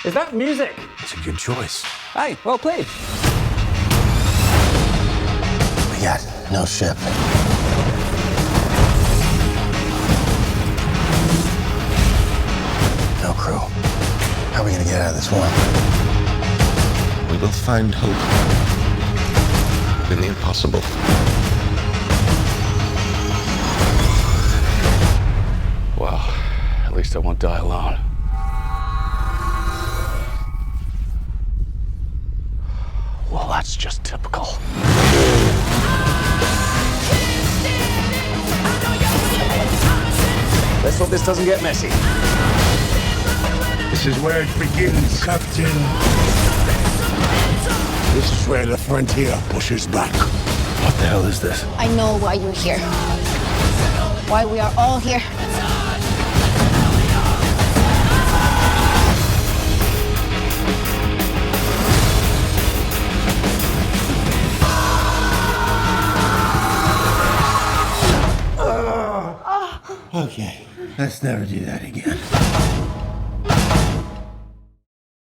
Is that music? It's a good choice. Hey, well played. We got no ship. No crew. How are we gonna get out of this one? We will find hope in the impossible. Well, at least I won't die alone. Well, that's just typical. Let's hope this doesn't get messy. This is where it begins, Captain. This is where the frontier pushes back. What the hell is this? I know why you're here. Why we are all here. Okay, let's never do that again.